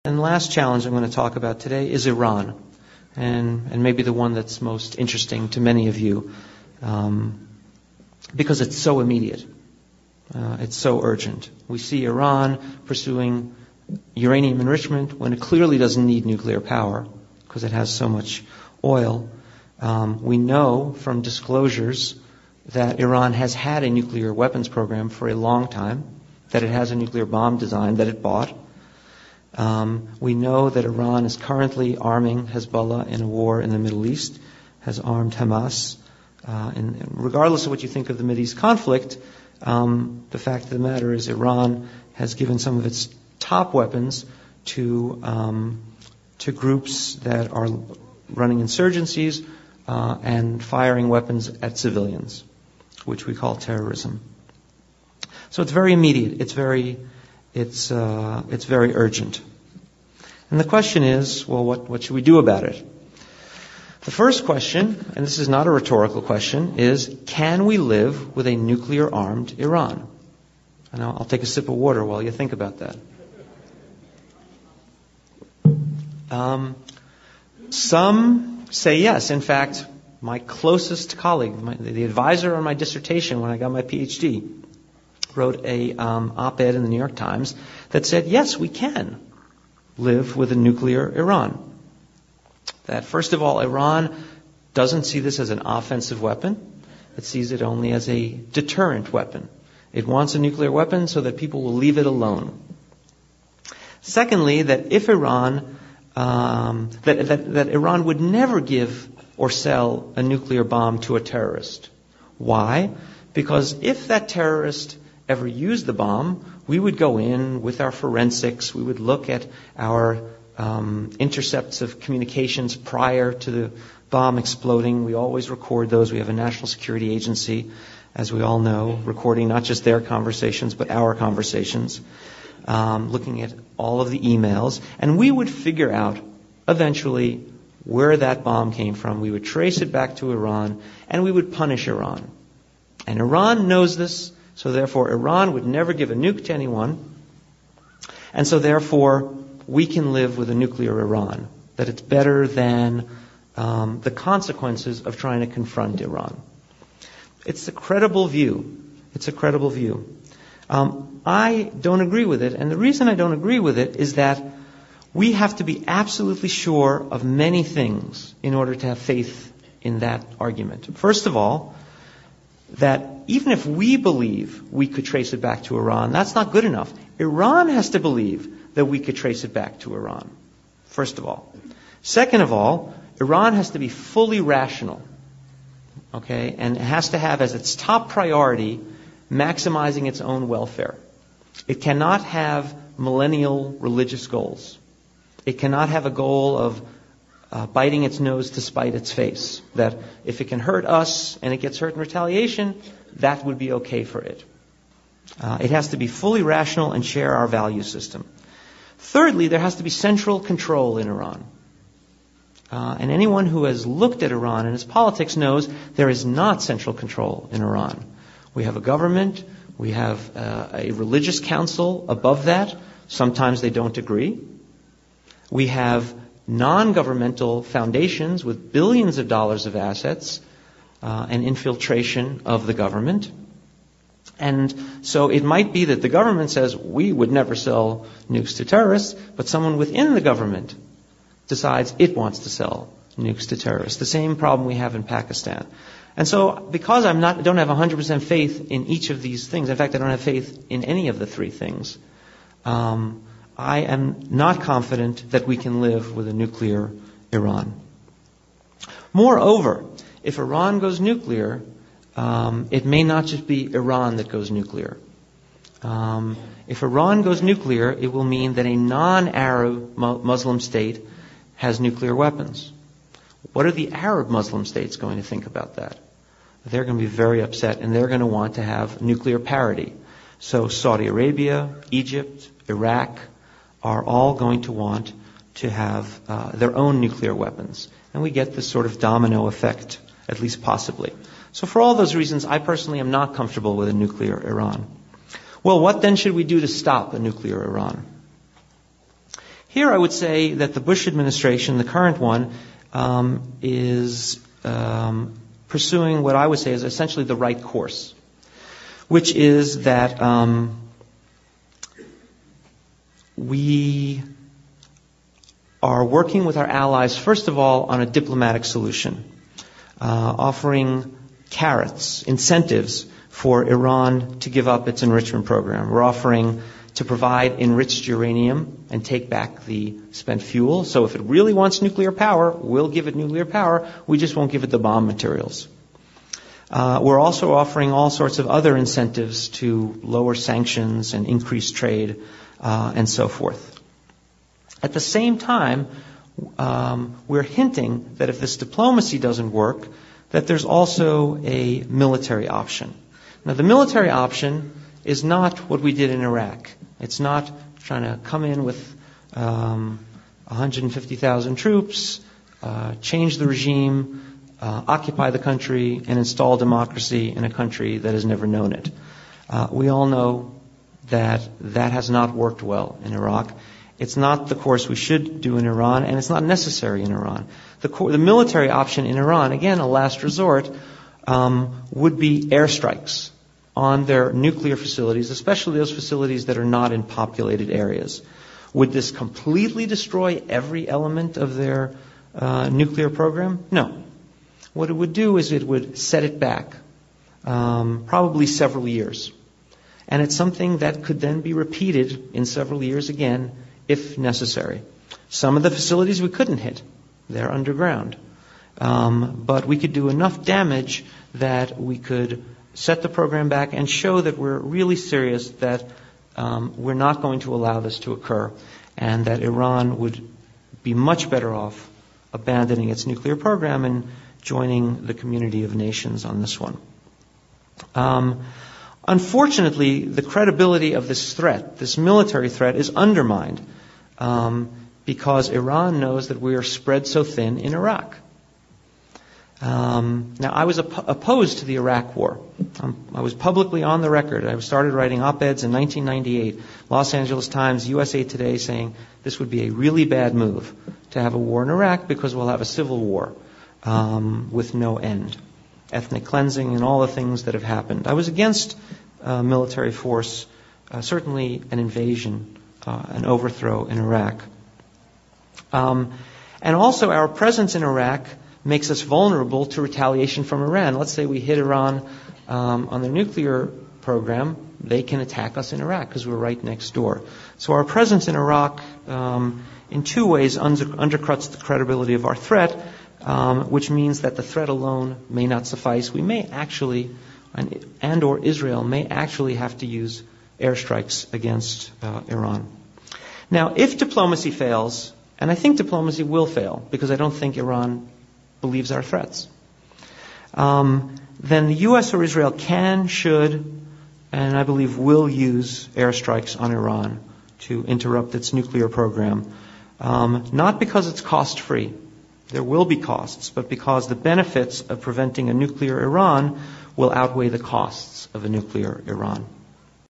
And the last challenge I'm going to talk about today is Iran, and maybe the one that's most interesting to many of you, because it's so immediate. It's so urgent. We see Iran pursuing uranium enrichment when it clearly doesn't need nuclear power because it has so much oil. We know from disclosures that Iran has had a nuclear weapons program for a long time, that it has a nuclear bomb design that it bought. We know that Iran is currently arming Hezbollah in a war in the Middle East, has armed Hamas. And regardless of what you think of the Mideast conflict, the fact of the matter is Iran has given some of its top weapons to groups that are running insurgencies and firing weapons at civilians, which we call terrorism. So it's very immediate. It's very urgent. And the question is, well, what should we do about it? The first question, and this is not a rhetorical question, is can we live with a nuclear-armed Iran? And I'll take a sip of water while you think about that. Some say yes. In fact, my closest colleague, the advisor on my dissertation when I got my PhD, wrote a op-ed in the New York Times that said, yes, we can live with a nuclear Iran. That, first of all, Iran doesn't see this as an offensive weapon. It sees it only as a deterrent weapon. It wants a nuclear weapon so that people will leave it alone. Secondly, that if Iran, that Iran would never give or sell a nuclear bomb to a terrorist. Why? Because if that terrorist ever used the bomb, we would go in with our forensics, we would look at our intercepts of communications prior to the bomb exploding. We always record those. We have a national security agency, as we all know, recording not just their conversations, but our conversations, looking at all of the emails. And we would figure out, eventually, where that bomb came from. We would trace it back to Iran, and we would punish Iran. And Iran knows this, so therefore Iran would never give a nuke to anyone. And so therefore, we can live with a nuclear Iran, that it's better than the consequences of trying to confront Iran. It's a credible view. It's a credible view. I don't agree with it, and the reason I don't agree with it is that we have to be absolutely sure of many things in order to have faith in that argument. First of all, that even if we believe we could trace it back to Iran, that's not good enough. Iran has to believe that we could trace it back to Iran, first of all. Second of all, Iran has to be fully rational, okay, and it has to have as its top priority maximizing its own welfare. It cannot have millennial religious goals. It cannot have a goal of biting its nose to spite its face, that if it can hurt us and it gets hurt in retaliation, that would be okay for it. It has to be fully rational and share our value system. Thirdly, there has to be central control in Iran. And anyone who has looked at Iran and its politics knows there is not central control in Iran. We have a government, we have a religious council above that. Sometimes they don't agree. We have non-governmental foundations with billions of dollars of assets and infiltration of the government. And so it might be that the government says, we would never sell nukes to terrorists, but someone within the government decides it wants to sell nukes to terrorists. The same problem we have in Pakistan. And so because I don't have 100% faith in each of these things, in fact I don't have faith in any of the three things, I am not confident that we can live with a nuclear Iran. Moreover, if Iran goes nuclear, it may not just be Iran that goes nuclear. If Iran goes nuclear, it will mean that a non-Arab Muslim state has nuclear weapons. What are the Arab Muslim states going to think about that? They're going to be very upset, and they're going to want to have nuclear parity. So Saudi Arabia, Egypt, Iraq are all going to want to have their own nuclear weapons. And we get this sort of domino effect, at least possibly. So for all those reasons, I personally am not comfortable with a nuclear Iran. Well, what then should we do to stop a nuclear Iran? Here I would say that the Bush administration, the current one, is pursuing what I would say is essentially the right course, which is that we are working with our allies, first of all, on a diplomatic solution, offering carrots, incentives for Iran to give up its enrichment program. We're offering to provide enriched uranium and take back the spent fuel. So if it really wants nuclear power, we'll give it nuclear power. We just won't give it the bomb materials. We're also offering all sorts of other incentives to lower sanctions and increase trade and so forth. At the same time, we're hinting that if this diplomacy doesn't work, that there's also a military option. Now, the military option is not what we did in Iraq. It's not trying to come in with 150,000 troops, change the regime, occupy the country, and install democracy in a country that has never known it. We all know that that has not worked well in Iraq. It's not the course we should do in Iran, and it's not necessary in Iran. The military option in Iran, again, a last resort, would be airstrikes on their nuclear facilities, especially those facilities that are not in populated areas. Would this completely destroy every element of their nuclear program? No. What it would do is it would set it back, probably several years. And it's something that could then be repeated in several years again, if necessary. Some of the facilities we couldn't hit. They're underground. But we could do enough damage that we could set the program back and show that we're really serious, that we're not going to allow this to occur, and that Iran would be much better off abandoning its nuclear program and joining the community of nations on this one. Unfortunately, the credibility of this threat, this military threat, is undermined because Iran knows that we are spread so thin in Iraq. Now, I was opposed to the Iraq War. I was publicly on the record. I started writing op-eds in 1998, Los Angeles Times, USA Today, saying this would be a really bad move to have a war in Iraq because we'll have a civil war with no end, ethnic cleansing and all the things that have happened. I was against military force, certainly an invasion, an overthrow in Iraq. And also our presence in Iraq makes us vulnerable to retaliation from Iran. Let's say we hit Iran on their nuclear program, they can attack us in Iraq because we're right next door. So our presence in Iraq in two ways undercuts the credibility of our threat, which means that the threat alone may not suffice. We may actually, and or Israel may actually have to use airstrikes against Iran. Now, if diplomacy fails, and I think diplomacy will fail because I don't think Iran believes our threats, then the U.S. or Israel can, should, and I believe will use airstrikes on Iran to interrupt its nuclear program. Not because it's cost-free. There will be costs, but because the benefits of preventing a nuclear Iran will outweigh the costs of a nuclear Iran.